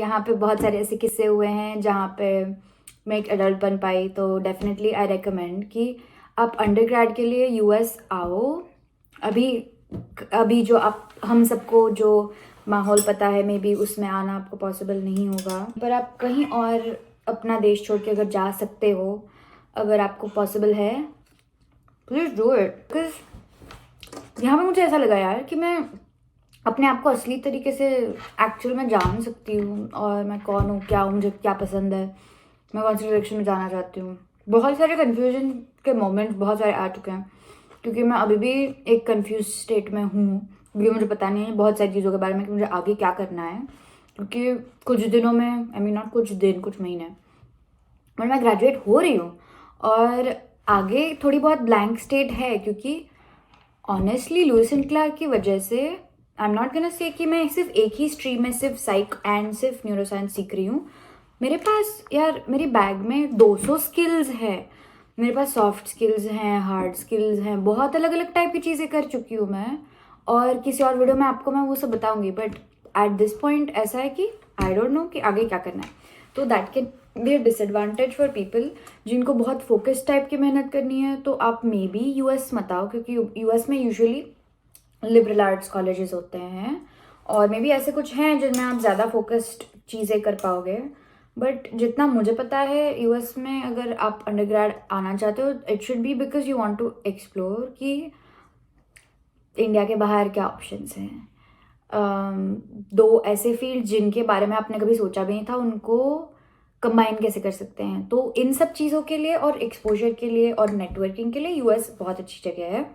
यहाँ पे बहुत सारे ऐसे किस्से हुए हैं जहाँ पे मैं एक एडल्ट बन पाई। तो डेफिनेटली आई रेकमेंड कि आप अंडरग्रेड के लिए यूएस आओ। अभी अभी जो आप हम सबको जो माहौल पता है, मे बी उसमें आना आपको पॉसिबल नहीं होगा, पर आप कहीं और अपना देश छोड़ के अगर जा सकते हो, अगर आपको पॉसिबल है, प्लीज़ डू इट। बिकॉज यहाँ पे मुझे ऐसा लगा यार कि मैं अपने आप को असली तरीके से एक्चुअल में जान सकती हूँ, और मैं कौन हूँ, क्या हूँ, मुझे क्या पसंद है, मैं कौन सी डायरेक्शन में जाना चाहती हूँ। बहुत सारे कन्फ्यूजन के मोमेंट्स बहुत सारे आ चुके हैं, क्योंकि मैं अभी भी एक कंफ्यूज स्टेट में हूँ, क्योंकि मुझे पता नहीं है बहुत सारी चीज़ों के बारे में कि मुझे आगे क्या करना है। क्योंकि कुछ दिनों में, आई मीन नॉट कुछ दिन, कुछ महीने, बट मैं ग्रेजुएट हो रही हूँ और आगे थोड़ी बहुत ब्लैंक स्टेट है। क्योंकि ऑनेस्टली लुईस एंड क्लार्क की वजह से I am not gonna say कि मैं सिर्फ एक ही स्ट्रीम में सिर्फ साइक एंड सिर्फ न्यूरोसाइंस सीख रही हूँ। मेरे पास यार, मेरी बैग में 200 स्किल्स है। मेरे पास सॉफ्ट स्किल्स हैं, हार्ड स्किल्स हैं, बहुत अलग अलग टाइप की चीज़ें कर चुकी हूँ मैं, और किसी और वीडियो में आपको मैं वो सब बताऊंगी। बट एट दिस पॉइंट ऐसा है कि आई डोंट नो कि आगे क्या करना है। तो that can be a disadvantage for people जिनको बहुत फोकस टाइप की मेहनत करनी है। तो आप मे बी यूएस मत आओ, क्योंकि यूएस में यूजुअली लिबरल आर्ट्स कॉलेजेस होते हैं, और मे बी ऐसे कुछ हैं जिनमें आप ज़्यादा फोकस्ड चीज़ें कर पाओगे। बट जितना मुझे पता है, यूएस में अगर आप अंडरग्रेड आना चाहते हो, it should be because you want to explore कि इंडिया के बाहर क्या ऑप्शंस हैं। दो ऐसे फील्ड जिनके बारे में आपने कभी सोचा भी नहीं था, उनको कंबाइन कैसे कर सकते हैं। तो इन सब चीज़ों के लिए और एक्सपोजर के लिए और नेटवर्किंग के लिए यूएस बहुत अच्छी जगह है।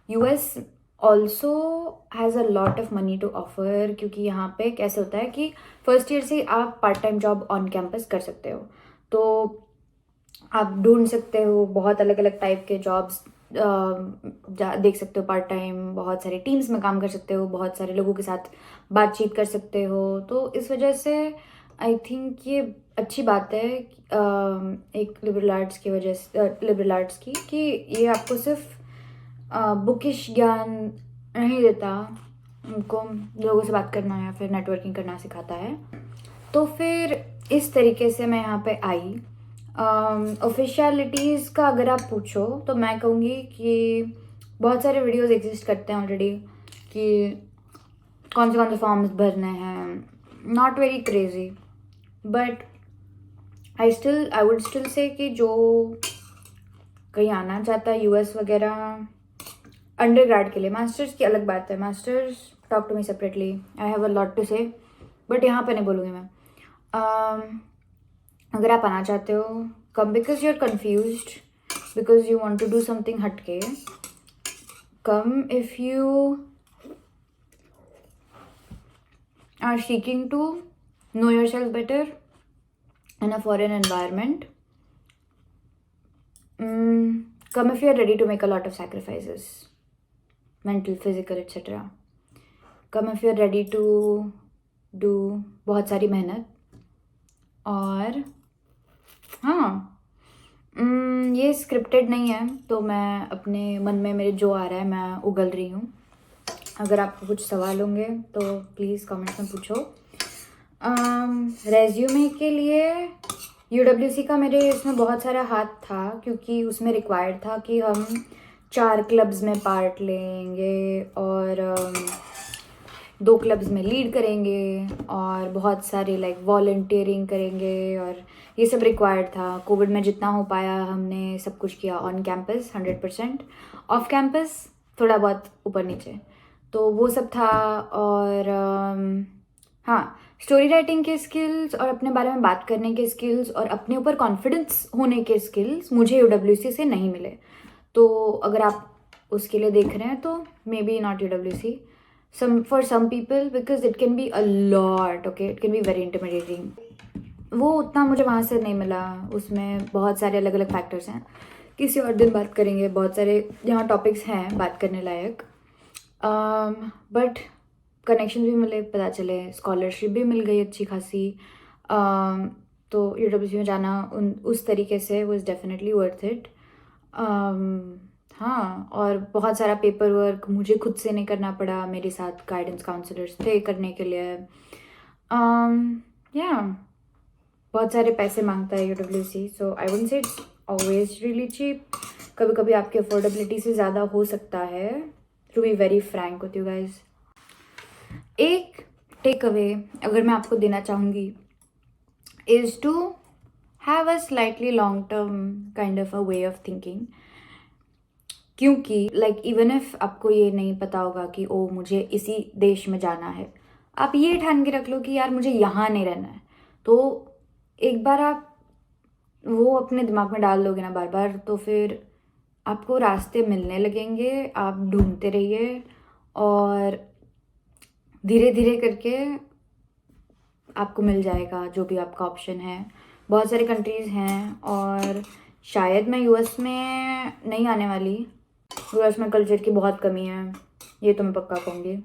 US also has a lot of money to offer, क्योंकि यहाँ पे कैसे होता है कि फर्स्ट ईयर से आप part time job on campus कर सकते हो। तो आप ढूंढ सकते हो बहुत अलग अलग टाइप के जॉब्स, देख सकते हो पार्ट टाइम, बहुत सारे टीम्स में काम कर सकते हो, बहुत सारे लोगों के साथ बातचीत कर सकते हो। तो इस वजह से आई थिंक ये अच्छी बात है एक लिबरल आर्ट्स की वजह से, लिबरल आर्ट्स की, कि ये आपको सिर्फ बुकिश ज्ञान नहीं देता, उनको लोगों से बात करना या फिर नेटवर्किंग करना सिखाता है। तो फिर इस तरीके से मैं यहाँ पे आई। ऑफिशियलिटीज़ का अगर आप पूछो तो मैं कहूँगी कि बहुत सारे वीडियोस एग्जिस्ट करते हैं ऑलरेडी कि कौन से फॉर्म्स भरने हैं। Not very crazy, but I would still say कि जो कहीं आना चाहता है यूएस वगैरह अंडरग्रेड के लिए, मास्टर्स की अलग बात है, masters talk to me separately, I have a lot to say, but यहाँ पे नहीं बोलूँगी मैं। अगर आप आना चाहते हो, come because you are confused, because you want to do something हटके। Come if you are seeking to know yourself better in a foreign environment. Come if you're ready to make a lot of sacrifices, mental, physical, etc. Come if you're ready to do बहुत सारी मेहनत। और हाँ, ये scripted नहीं है, तो मैं अपने मन में मेरे जो आ रहा है मैं उगल रही हूँ। अगर आपको कुछ सवाल होंगे तो प्लीज़ कमेंट्स में पूछो। रेज्यूमे के लिए UWC का मेरे इसमें बहुत सारा हाथ था, क्योंकि उसमें रिक्वायर्ड था कि हम 4 क्लब्स में पार्ट लेंगे और 2 क्लब्स में लीड करेंगे और बहुत सारे लाइक वॉलंटियरिंग करेंगे, और ये सब रिक्वायर्ड था। कोविड में जितना हो पाया हमने सब कुछ किया ऑन कैंपस 100%, ऑफ कैंपस थोड़ा बहुत ऊपर नीचे, तो वो सब था। और हाँ, स्टोरी राइटिंग के स्किल्स और अपने बारे में बात करने के स्किल्स और अपने ऊपर कॉन्फिडेंस होने के स्किल्स मुझे UWC से नहीं मिले। तो अगर आप उसके लिए देख रहे हैं तो maybe not UWC for some people, because it can be a lot, okay, it can be very intimidating. वो उतना मुझे वहाँ से नहीं मिला, उसमें बहुत सारे अलग अलग फैक्टर्स हैं, किसी और दिन बात करेंगे, बहुत सारे यहाँ टॉपिक्स हैं बात करने लायक। बट कनेक्शन भी मिले, पता चले, स्कॉलरशिप भी मिल गई अच्छी खासी। तो UWC में जाना उस तरीके से वॉज डेफिनेटली वर्थ इट। हाँ, और बहुत सारा पेपर वर्क मुझे खुद से नहीं करना पड़ा, मेरे साथ गाइडेंस काउंसलर्स थे करने के लिए। या बहुत सारे पैसे मांगता है UWC, so I wouldn't say it's always really cheap. कभी कभी आपकी अफोर्डेबिलिटी से ज़्यादा हो सकता है. To be very frank with you guys, एक टेक अवे अगर मैं आपको देना चाहूँगी is to have a slightly long term kind of a way of thinking. क्योंकि लाइक इवन इफ आपको ये नहीं पता होगा कि ओ मुझे इसी देश में जाना है, आप ये ठान के रख लो कि यार मुझे यहाँ नहीं रहना है. तो एक बार आप वो अपने दिमाग में डाल लोगे ना बार बार, तो फिर आपको रास्ते मिलने लगेंगे. आप ढूंढते रहिए और धीरे धीरे करके आपको मिल जाएगा जो भी आपका ऑप्शन है. बहुत सारे कंट्रीज़ हैं और शायद मैं यूएस में नहीं आने वाली. यूएस में कल्चर की बहुत कमी है, ये तो मैं पक्का कहूँगी.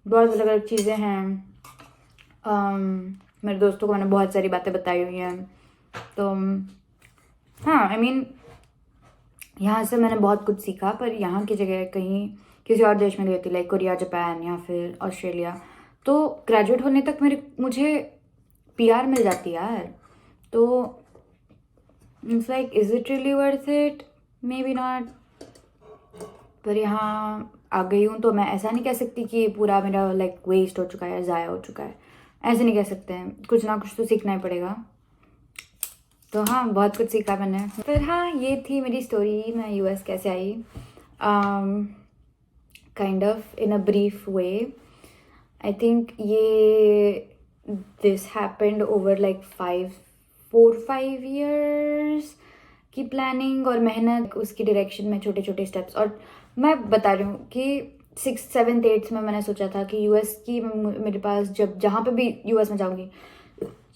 बहुत अलग अलग चीज़ें हैं. मेरे दोस्तों को मैंने बहुत सारी बातें बताई हुई हैं. तो हाँ, आई मीन यहाँ से मैंने बहुत कुछ सीखा, पर यहाँ की जगह कहीं किसी और देश में गई थी, लाइक कोरिया, जापान या फिर ऑस्ट्रेलिया, तो ग्रेजुएट होने तक मुझे PR मिल जाती यार. तो it's like is it really worth it? May be not. पर यहाँ आ गई हूँ तो मैं ऐसा नहीं कह सकती कि पूरा मेरा लाइक वेस्ट हो चुका है, ज़ाया हो चुका है. ऐसे नहीं कह सकते हैं, कुछ ना कुछ तो सीखना ही पड़ेगा. तो हाँ, बहुत कुछ सीखा मैंने. फिर हाँ, ये थी मेरी स्टोरी, मैं US कैसे आई, kind of in a brief way. I think ये this happened over like 4-5 years की प्लानिंग और मेहनत, उसकी डायरेक्शन में छोटे छोटे स्टेप्स. और मैं बता रही हूँ कि 6th 7th 8th में मैंने सोचा था कि US की मेरे पास जहाँ पे भी US में जाऊँगी,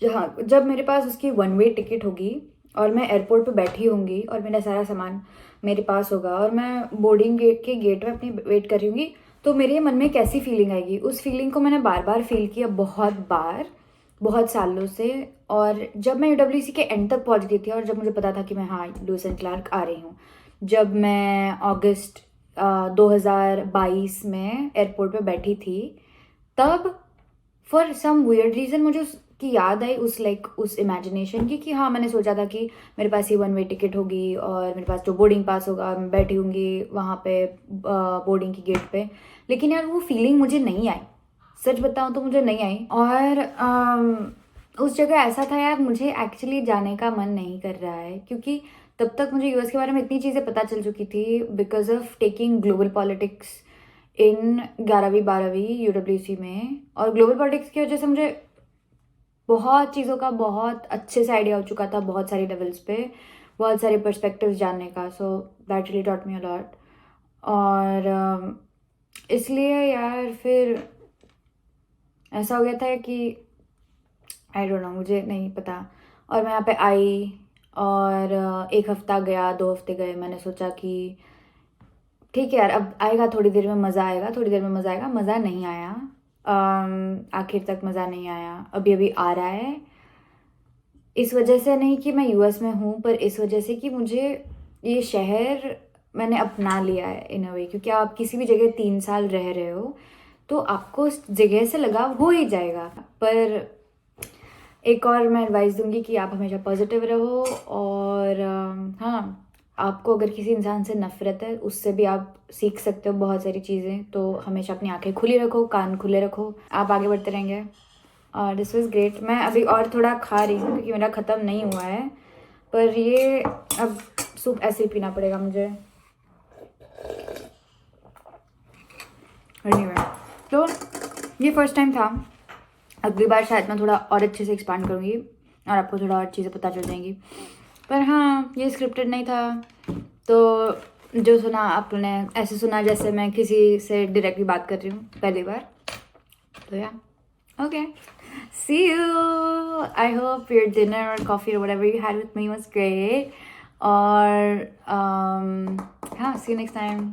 जब मेरे पास उसकी 1 way टिकट होगी और मैं एयरपोर्ट पे बैठी होंगी और मेरा सारा सामान मेरे पास होगा और मैं बोर्डिंग गेट के गेट में अपनी वेट कर रही होंगी, तो मेरे मन में कैसी फीलिंग आएगी. उस फीलिंग को मैंने बार बार फील किया, बहुत बार, बहुत सालों से. और जब मैं UWC के एंड तक पहुंच गई थी और जब मुझे पता था कि मैं हाँ लुईस एंड क्लार्क आ रही हूँ, जब मैं अगस्त 2022 में एयरपोर्ट पे बैठी थी, तब फॉर सम वियर्ड रीज़न मुझे उसकी याद आई, उस इमेजिनेशन की, कि हाँ मैंने सोचा था कि मेरे पास ये 1 way टिकट होगी और मेरे पास जो बोर्डिंग पास होगा, मैं बैठी होंगी वहाँ पे बोर्डिंग की गेट पे. लेकिन यार वो फीलिंग मुझे नहीं आई, सच बताऊँ तो मुझे नहीं आई. और उस जगह ऐसा था यार, मुझे एक्चुअली जाने का मन नहीं कर रहा है, क्योंकि तब तक मुझे US के बारे में इतनी चीज़ें पता चल चुकी थी because of taking global politics in 11वीं 12वीं UWC में. और ग्लोबल पॉलिटिक्स की वजह से मुझे बहुत चीज़ों का बहुत अच्छे से आइडिया हो चुका था, बहुत सारे लेवल्स पे, बहुत सारे पर्सपेक्टिव्स जानने का. So that really taught me a lot. और इसलिए यार फिर ऐसा हो गया था कि आई डोंट नो, मुझे नहीं पता. और मैं यहाँ पे आई और 1 हफ्ता गया, 2 हफ्ते गए. मैंने सोचा कि ठीक है यार, अब आएगा, थोड़ी देर में मज़ा आएगा, थोड़ी देर में मज़ा आएगा. मज़ा नहीं आया. आखिर तक मज़ा नहीं आया. अभी अभी आ रहा है. इस वजह से नहीं कि मैं US में हूँ, पर इस वजह से कि मुझे ये शहर मैंने अपना लिया है इन अ वे. क्योंकि आप किसी भी जगह 3 साल रह रहे हो तो आपको उस जगह से लगाव हो ही जाएगा. पर एक और मैं एडवाइस दूंगी कि आप हमेशा पॉजिटिव रहो. और हाँ, आपको अगर किसी इंसान से नफ़रत है, उससे भी आप सीख सकते हो बहुत सारी चीज़ें. तो हमेशा अपनी आंखें खुली रखो, कान खुले रखो, आप आगे बढ़ते रहेंगे. और दिस वाज ग्रेट. मैं अभी और थोड़ा खा रही हूँ क्योंकि मेरा ख़त्म नहीं हुआ है, पर ये अब सूप ऐसे ही पीना पड़ेगा मुझे. anyway, तो ये फर्स्ट टाइम था. अगली बार शायद मैं थोड़ा और अच्छे से एक्सपांड करूँगी और आपको थोड़ा और चीज़ें पता चल जाएंगी. पर हाँ, ये स्क्रिप्टेड नहीं था. तो जो सुना आपने ऐसे सुना जैसे मैं किसी से डायरेक्टली बात कर रही हूँ पहली बार. तो yeah okay, see you. I hope your dinner और कॉफ़ी और whatever you had with me was great. और हाँ, सी यू नेक्स्ट टाइम.